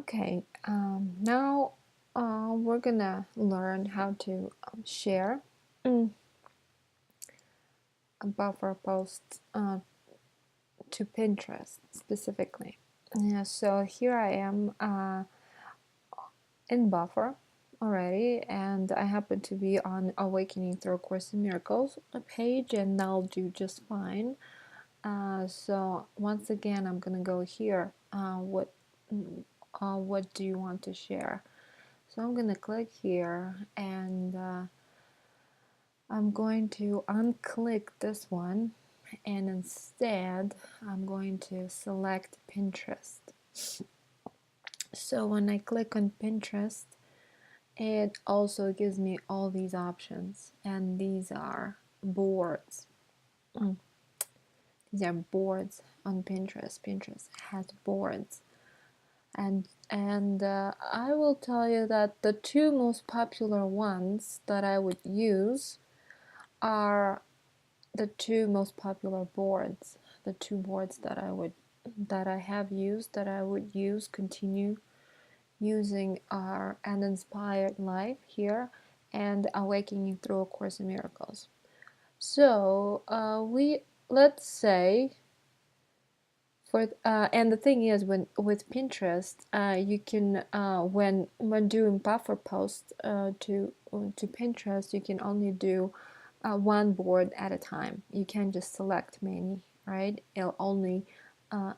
Okay, now we're gonna learn how to share mm, a buffer post to Pinterest specifically. Yeah, so here I am in Buffer already, and I happen to be on Awakening Through A Course in Miracles page, and that'll do just fine. So once again, I'm gonna go here. What do you want to share? So I'm gonna click here, and I'm going to unclick this one, and instead I'm going to select Pinterest. So when I click on Pinterest, it also gives me all these options, and these are boards. These are boards on Pinterest. Pinterest has boards, and I will tell you that the two most popular ones that I would use are the two most popular boards. The two boards that I have used, that I would use, continue using, are An Inspired Life here and Awakening Through A Course in Miracles. So let's say and the thing is, with Pinterest, you can when doing buffer posts to Pinterest, you can only do one board at a time. You can't just select many, right? It'll only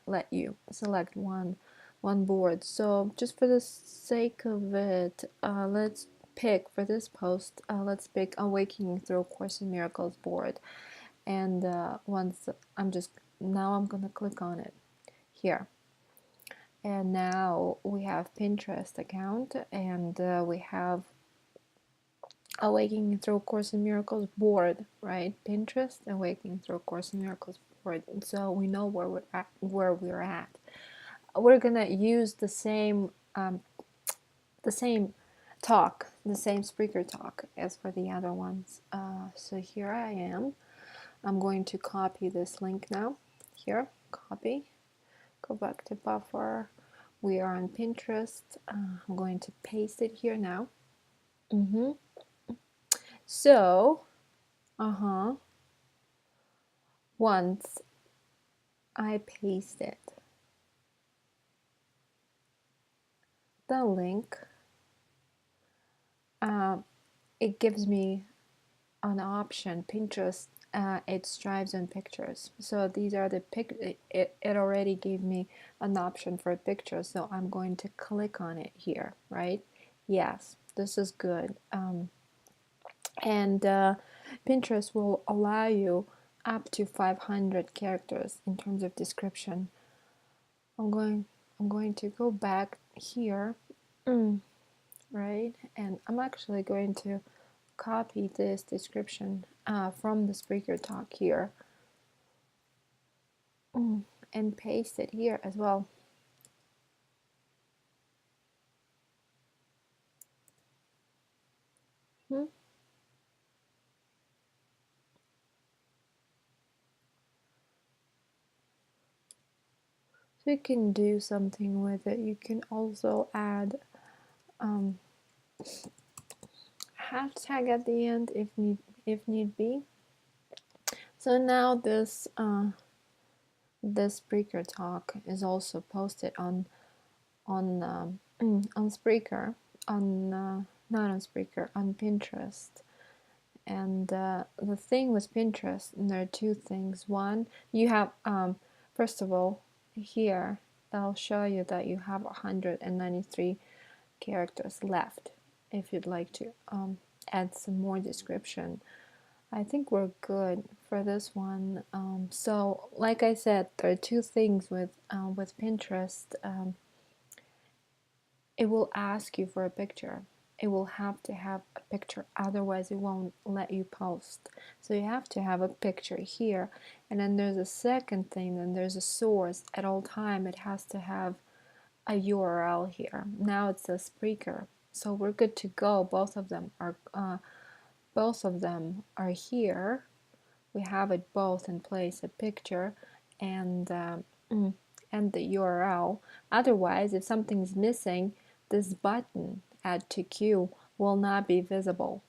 let you select one board. So just for the sake of it, let's pick for this post. Let's pick Awakening Through A Course in Miracles board, and once I'm gonna click on it here, and now we have Pinterest account, and we have Awakening Through A Course in Miracles board, right? Pinterest, Awakening Through A Course in Miracles board. And so we know where we're at. We're gonna use the same talk, the same speaker talk as for the other ones. So here I am. I'm going to copy this link now. Here, copy. Go back to Buffer. We are on Pinterest. I'm going to paste it here now. So, once I paste it, the link, it gives me an option. Pinterest, it strives on pictures. So these are the it already gave me an option for a picture. So I'm going to click on it here, right? Yes, this is good. And Pinterest will allow you up to 500 characters in terms of description. I'm going to go back here, right? And I'm actually going to copy this description from the speaker talk here, and paste it here as well. So you can do something with it. You can also add hashtag at the end if need be. So now this speaker talk is also posted on Spreaker, on not on Spreaker, on Pinterest. And the thing with Pinterest, there are two things. One, you have first of all, here I'll show you that you have 193 characters left if you'd like to add some more description. I think we're good for this one. So, like I said, there are two things with Pinterest. It will ask you for a picture. It will have to have a picture, otherwise it won't let you post. So you have to have a picture here, and then there's a second thing. Then there's a source. At all time, it has to have a URL here. Now it says Spreaker, so we're good to go. Both of them are here. We have it both in place, a picture and and the URL. Otherwise, if something's missing, this button add to queue will not be visible.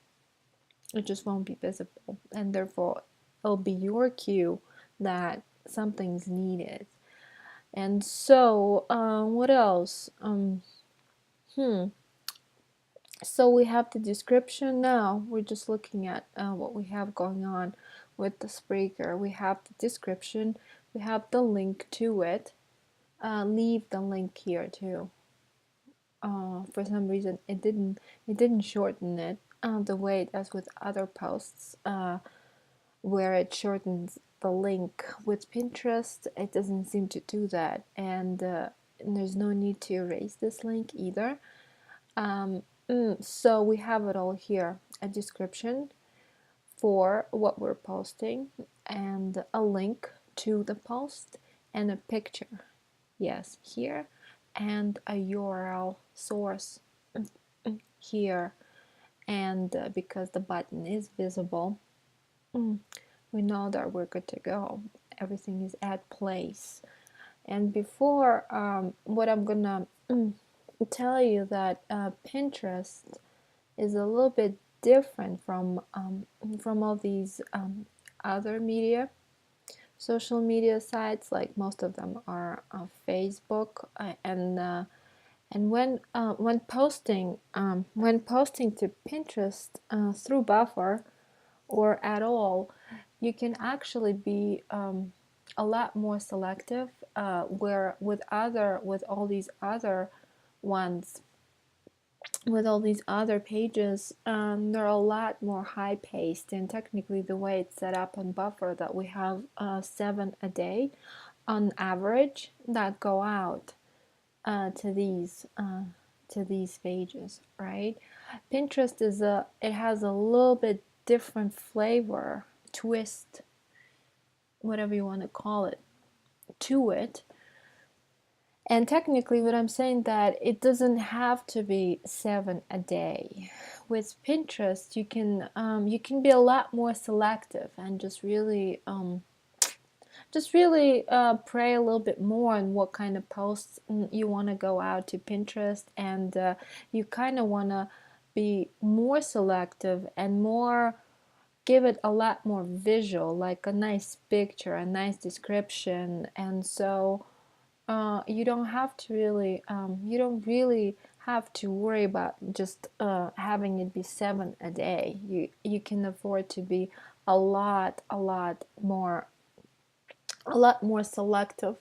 It just won't be visible, and therefore it'll be your cue that something's needed. And so, what else? So we have the description now. We're just looking at what we have going on with the Spreaker. We have the description. We have the link to it. Leave the link here too. For some reason, it didn't shorten it the way it does with other posts, where it shortens the link. With Pinterest, it doesn't seem to do that, and there's no need to erase this link either. So we have it all here, a description for what we're posting and a link to the post and a picture, yes, here, and a URL source here. And because the button is visible, we know that we're good to go. Everything is at place. And before, what I'm gonna tell you that Pinterest is a little bit different from all these other social media sites. Like most of them are Facebook, and when posting to Pinterest through Buffer or at all, you can actually be a lot more selective. Where with all these other ones, with all these other pages, they're a lot more high-paced, and technically the way it's set up on Buffer, that we have 7 a day on average that go out to these pages, right? Pinterest it has a little bit different flavor, twist, whatever you want to call it, to it. And technically, what I'm saying, that it doesn't have to be 7 a day. With Pinterest, you can be a lot more selective and just really pray a little bit more on what kind of posts you want to go out to Pinterest, and you kind of want to be more selective and more give it a lot more visual, like a nice picture, a nice description. And so you don't have to really have to worry about just having it be 7 a day. You can afford to be a lot more selective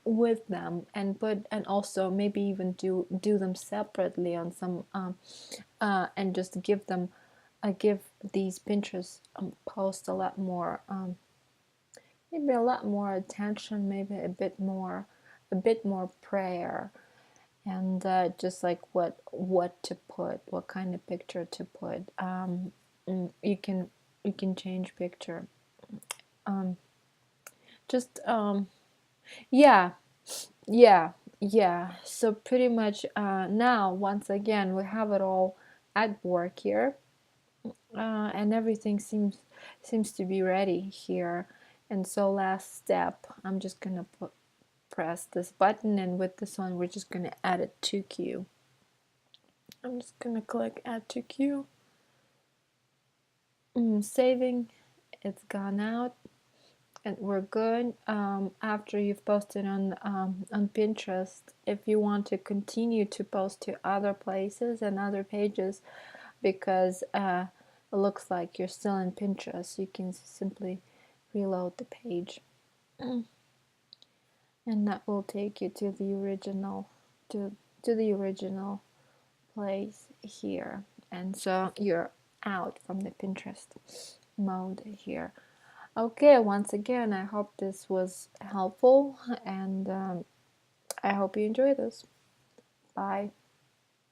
with them, and also maybe even do them separately on some and just give these Pinterest posts a lot more maybe a lot more attention, maybe a bit more prayer, and just like what to put, what kind of picture to put. You can change picture. Just yeah, yeah, yeah. So pretty much now, once again, we have it all at work here, and everything seems to be ready here. And so last step, I'm just gonna press this button, and with this one we're just gonna add it to queue. I'm just gonna click add to queue. Saving, it's gone out, and we're good. After you've posted on Pinterest, if you want to continue to post to other places and other pages, because it looks like you're still in Pinterest, you can simply reload the page, and that will take you to the original place here. And so you're out from the Pinterest mode here. Okay, once again, I hope this was helpful, and I hope you enjoy this. Bye.